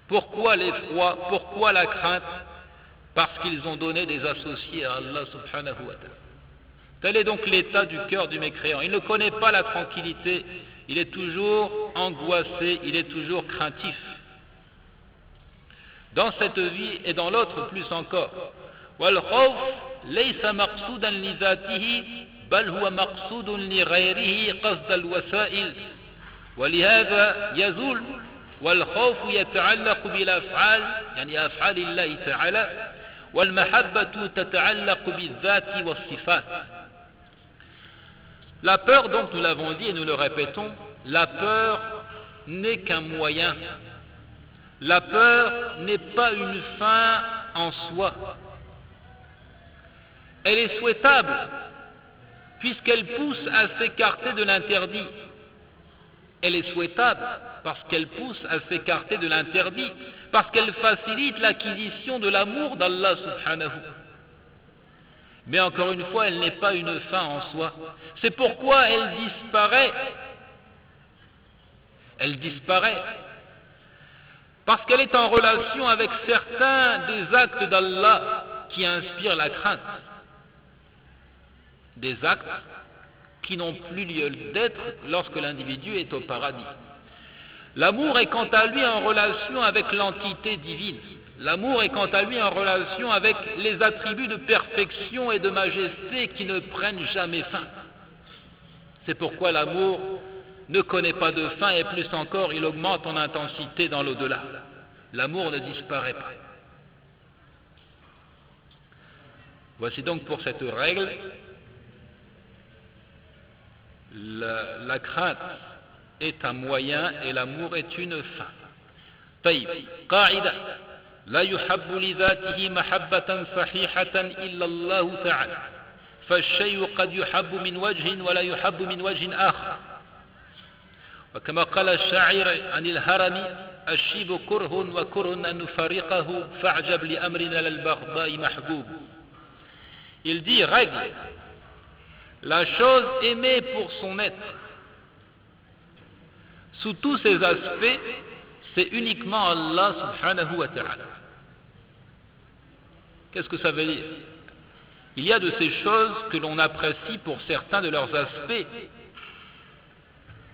Pourquoi l'effroi? Pourquoi la crainte? Parce qu'ils ont donné des associés à Allah subhanahu wa ta'ala. Tel est donc l'état du cœur du mécréant. Il ne connaît pas la tranquillité, il est toujours angoissé, il est toujours craintif. Dans cette vie et dans l'autre plus encore. وَالْخَوْفُ لَيْسَ مَقْصُودًا لِذَاتِهِ بل هو مقصود لغيره قصد الوسائل ولهذا يزول والخوف يتعلق بالأفعال يعني أفعال الله تعالى والمحبة تتعلق بالذات والصفات. La peur, donc nous l'avons dit et nous le répétons, la peur n'est qu'un moyen. La peur n'est pas une fin en soi. Elle est souhaitable puisqu'elle pousse à s'écarter de l'interdit. Elle est souhaitable parce qu'elle pousse à s'écarter de l'interdit, parce qu'elle facilite l'acquisition de l'amour d'Allah subhanahu. Mais encore une fois, elle n'est pas une fin en soi. C'est pourquoi elle disparaît. Elle disparaît parce qu'elle est en relation avec certains des actes d'Allah qui inspirent la crainte. Des actes qui n'ont plus lieu d'être lorsque l'individu est au paradis. L'amour est quant à lui en relation avec l'entité divine. L'amour est quant à lui en relation avec les attributs de perfection et de majesté qui ne prennent jamais fin. C'est pourquoi l'amour ne connaît pas de fin et plus encore il augmente en intensité dans l'au-delà. L'amour ne disparaît pas. Voici donc pour cette règle la crainte est un moyen et l'amour est une fin. طيب قاعدة لا يحب لذاته محبة صحيحة إلا الله تعالى فالشيء قد يحب من وجه ولا يحب من وجه آخر وكما قال الشاعر عن الهرم الشيب كره وكره أن نفارقه فاعجب لأمرنا للبغضاء محبوب. Il dit règle. La chose aimée pour son être, sous tous ses aspects, c'est uniquement Allah subhanahu wa ta'ala. Qu'est-ce que ça veut dire? Il y a de ces choses que l'on apprécie pour certains de leurs aspects,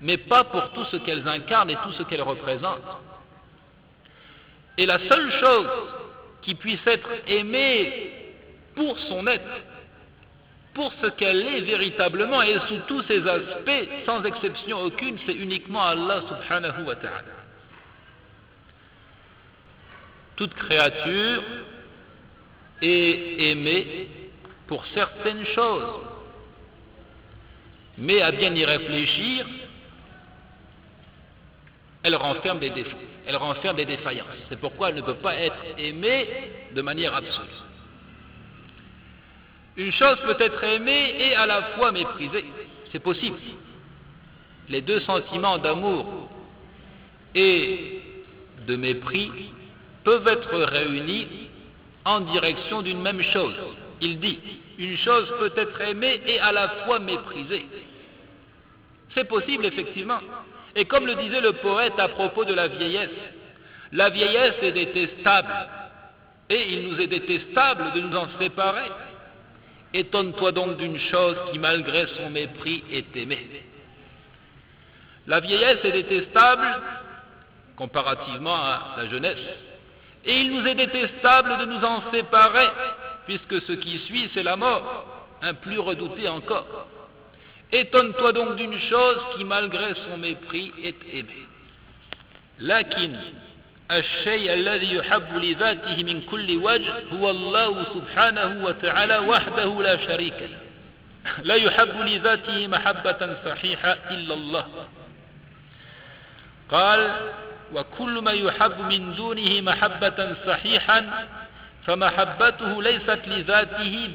mais pas pour tout ce qu'elles incarnent et tout ce qu'elles représentent. Et la seule chose qui puisse être aimée pour son être, pour ce qu'elle est véritablement et sous tous ses aspects, sans exception aucune, c'est uniquement Allah subhanahu wa ta'ala. Toute créature est aimée pour certaines choses, mais à bien y réfléchir, elle renferme des défauts, elle renferme des défaillances. C'est pourquoi elle ne peut pas être aimée de manière absolue. Une chose peut être aimée et à la fois méprisée. C'est possible. Les deux sentiments d'amour et de mépris peuvent être réunis en direction d'une même chose. Il dit, une chose peut être aimée et à la fois méprisée. C'est possible, effectivement. Et comme le disait le poète à propos de la vieillesse est détestable. Et il nous est détestable de nous en séparer. Étonne-toi donc d'une chose qui, malgré son mépris, est aimée. La vieillesse est détestable comparativement à la jeunesse. Et il nous est détestable de nous en séparer, puisque ce qui suit, c'est la mort, un plus redouté encore. Étonne-toi donc d'une chose qui, malgré son mépris, est aimée. Lakin الشيء الذي يحب لذاته من كل وجه هو الله سبحانه وتعالى وحده لا شريك له لا يحب لذاته محبة صحيحة إلا الله قال وكل ما يحب من دونه محبة صحيحا فمحبته ليست لذاته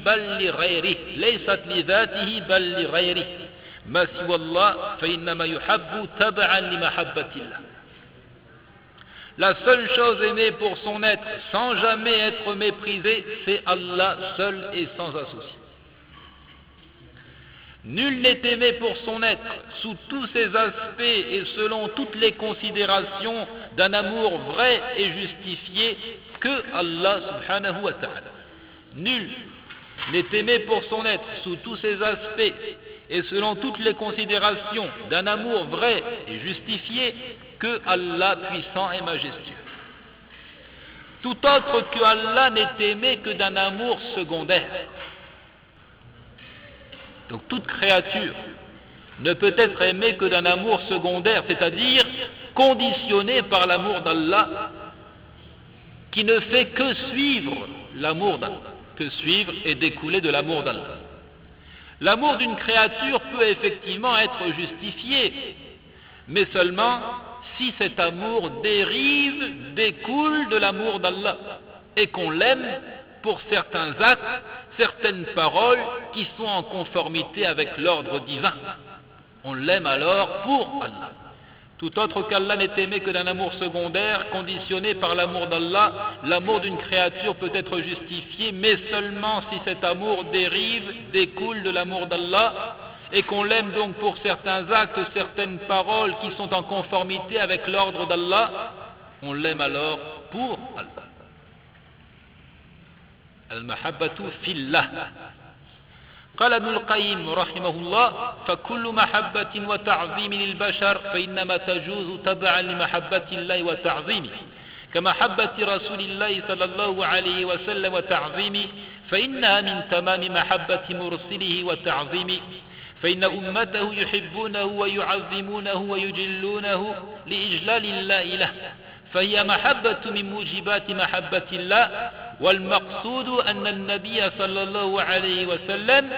بل لغيره ما سوى الله فإنما يحب تبعا لمحبة الله. La seule chose aimée pour son être, sans jamais être méprisée, c'est Allah seul et sans associé. Nul n'est aimé pour son être, sous tous ses aspects et selon toutes les considérations d'un amour vrai et justifié que Allah subhanahu wa ta'ala. Nul n'est aimé pour son être, sous tous ses aspects et selon toutes les considérations d'un amour vrai et justifié que Allah puissant et majestueux. Tout autre que Allah n'est aimé que d'un amour secondaire. Donc toute créature ne peut être aimée que d'un amour secondaire, c'est-à-dire conditionné par l'amour d'Allah, qui ne fait que suivre l'amour d'Allah, que suivre et découler de l'amour d'Allah. L'amour d'une créature peut effectivement être justifié, mais seulement si cet amour découle de l'amour d'Allah et qu'on l'aime pour certains actes, certaines paroles qui sont en conformité avec l'ordre divin. On l'aime alors pour Allah. Tout autre qu'Allah n'est aimé que d'un amour secondaire, conditionné par l'amour d'Allah. L'amour d'une créature peut être justifié, mais seulement si cet amour découle de l'amour d'Allah, et qu'on l'aime donc pour certains actes, certaines paroles qui sont en conformité avec l'ordre d'Allah, on l'aime alors pour Allah. Al-mahabbatu fillah. قال ابن القيم رحمه الله: فكل محبة وتعظيم للبشر فإنما تجوز تبعا لمحبة الله وتعظيمه، كمحبة رسول الله صلى الله عليه وسلم وتعظيمه، فإنها من تمام محبة مرسله وتعظيمه، فإن أمته يحبونه ويعظمونه ويجلونه لإجلال الله له، فهي محبة من موجبات محبة الله. والمقصود أن النبي صلى الله عليه وسلم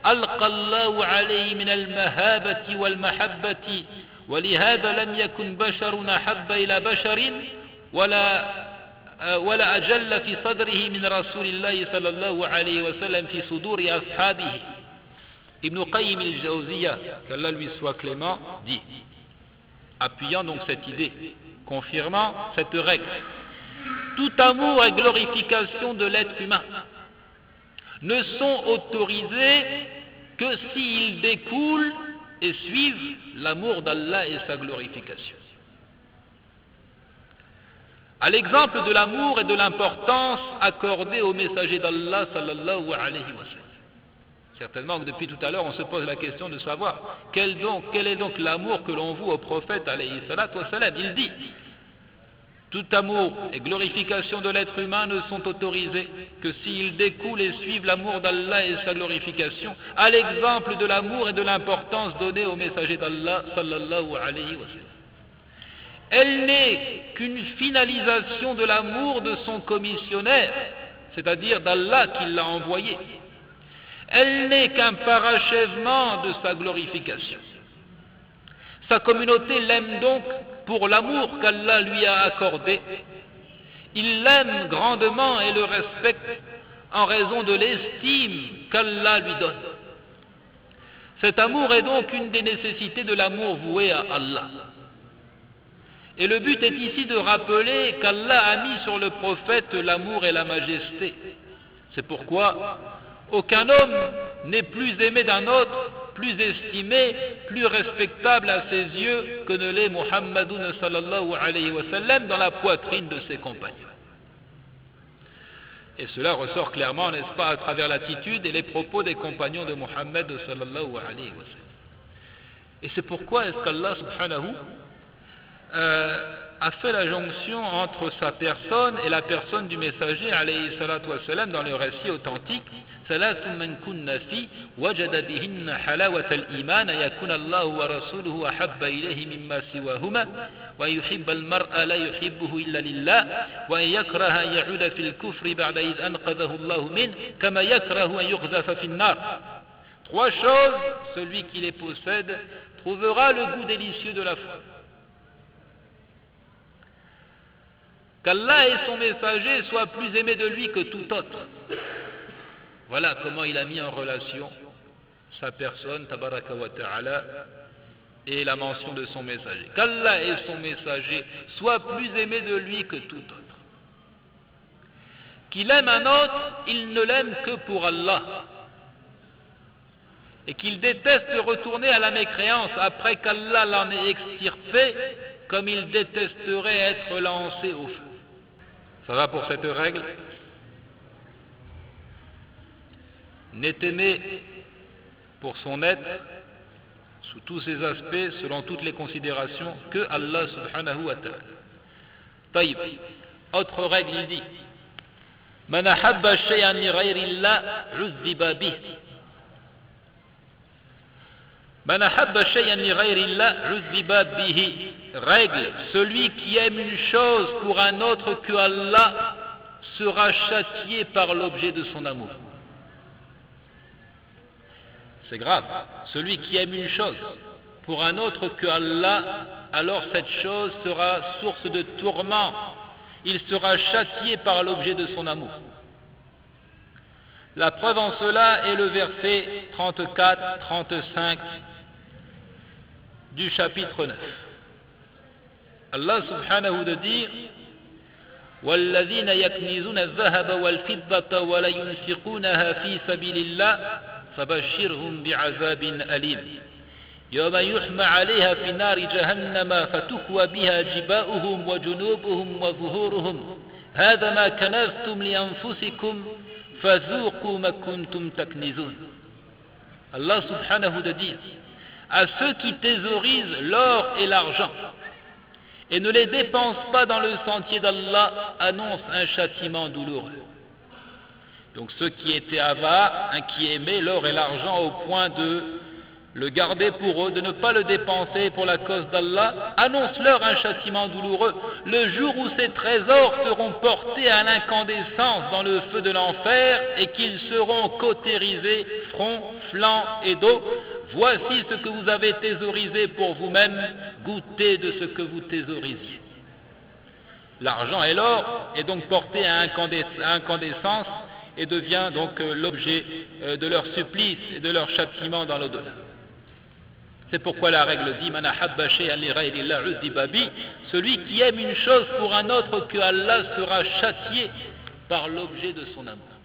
ألقى الله عليه من المهابة والمحبة، ولهذا لم يكن بشر أحب إلى بشر ولا أجل في صدره من رسول الله صلى الله عليه وسلم في صدور أصحابه. Ibn Qayyim al-Jawziyya, qu'Allah lui soit clément, dit, appuyant donc cette idée, confirmant cette règle: tout amour et glorification de l'être humain ne sont autorisés que s'ils découlent et suivent l'amour d'Allah et sa glorification. À l'exemple de l'amour et de l'importance accordée au messager d'Allah sallallahu alayhi wa sallam. Certainement que depuis tout à l'heure on se pose la question de savoir quel est donc l'amour que l'on voue au prophète alayhi salatu wa sallam. Il dit: tout amour et glorification de l'être humain ne sont autorisés que s'ils découlent et suivent l'amour d'Allah et sa glorification, à l'exemple de l'amour et de l'importance donnée au messager d'Allah sallallahu alayhi wa sallam. Elle n'est qu'une finalisation de l'amour de son commissionnaire, c'est-à-dire d'Allah qui l'a envoyé. Elle n'est qu'un parachèvement de sa glorification. Sa communauté l'aime donc pour l'amour qu'Allah lui a accordé. Il l'aime grandement et le respecte en raison de l'estime qu'Allah lui donne. Cet amour est donc une des nécessités de l'amour voué à Allah. Et le but est ici de rappeler qu'Allah a mis sur le prophète l'amour et la majesté. C'est pourquoi aucun homme n'est plus aimé d'un autre, plus estimé, plus respectable à ses yeux que ne l'est Muhammadoun sallallahu alayhi wa sallam dans la poitrine de ses compagnons. Et cela ressort clairement, n'est-ce pas, à travers l'attitude et les propos des compagnons de Muhammad sallallahu alayhi wa sallam. Et c'est pourquoi est-ce qu'Allah subhanahu a fait la jonction entre sa personne et la personne du messager alayhi salatu wa sallam dans le récit authentique: ثلاث من كن فيه وجد بهن حلاوة الإيمان يكون الله ورسوله أحب إليه مما سواهما ويحب المرء لا يحبه إلا لله وأن يكره أن يعود في الكفر بعد إذ أنقذه الله منه كما يكره أن يقذف في النار. Trois choses, celui qui les possède trouvera le goût délicieux de la foi. Qu'Allah et son messager soient plus aimés de lui que tout autre. Voilà comment il a mis en relation sa personne, tabaraka wa ta'ala, et la mention de son messager. Qu'Allah et son messager soient plus aimés de lui que tout autre. Qu'il aime un autre, il ne l'aime que pour Allah. et qu'il déteste retourner à la mécréance après qu'Allah l'en ait extirpé, comme il détesterait être lancé au feu. Ça va pour cette règle? N'est aimé pour son être, sous tous ses aspects, selon toutes les considérations, que Allah subhanahu wa ta'ala. Taïb. Autre règle, il dit Man ahabba shay'an li ghayrillah uzziba bih. Man ahabba shay'an li ghayrillah uzziba bihi. Règle, celui qui aime une chose pour un autre que Allah sera châtié par l'objet de son amour. C'est grave. Celui qui aime une chose pour un autre que Allah, alors cette chose sera source de tourment. Il sera châtié par l'objet de son amour. La preuve en cela est le verset 34-35 du chapitre 9. Allah subhanahu de dire وَالَّذِينَ يَكْنِزُونَ الذَّهَبَ وَالْفِضَّةَ وَلَا يُنْفِقُونَهَا فِي سَبِيلِ اللَّهِ فبشرهم بعذاب أليم يوم يحمى عليها في نار جهنم فتكوى بها جباؤهم وجنوبهم وظهورهم هذا ما كنزتم لأنفسكم فذوقوا ما كنتم تكنزون. Allah subhanahu de dire à ceux qui thésaurisent l'or et l'argent et ne les dépensent pas dans le sentier d'Allah annonce un châtiment douloureux. Donc ceux qui étaient avares, qui aimaient l'or et l'argent au point de le garder pour eux, de ne pas le dépenser pour la cause d'Allah, annonce-leur un châtiment douloureux. Le jour où ces trésors seront portés à l'incandescence dans le feu de l'enfer et qu'ils seront cautérisés, front, flanc et dos, voici ce que vous avez thésaurisé pour vous-même, goûtez de ce que vous thésaurisiez. L'argent et l'or est donc porté à incandescence et devient donc l'objet de leur supplice et de leur châtiment dans l'au-delà. C'est pourquoi la règle dit Man ahabba shay'an li ghayrillah uzziba bi, celui qui aime une chose pour un autre que Allah sera châtié par l'objet de son amour.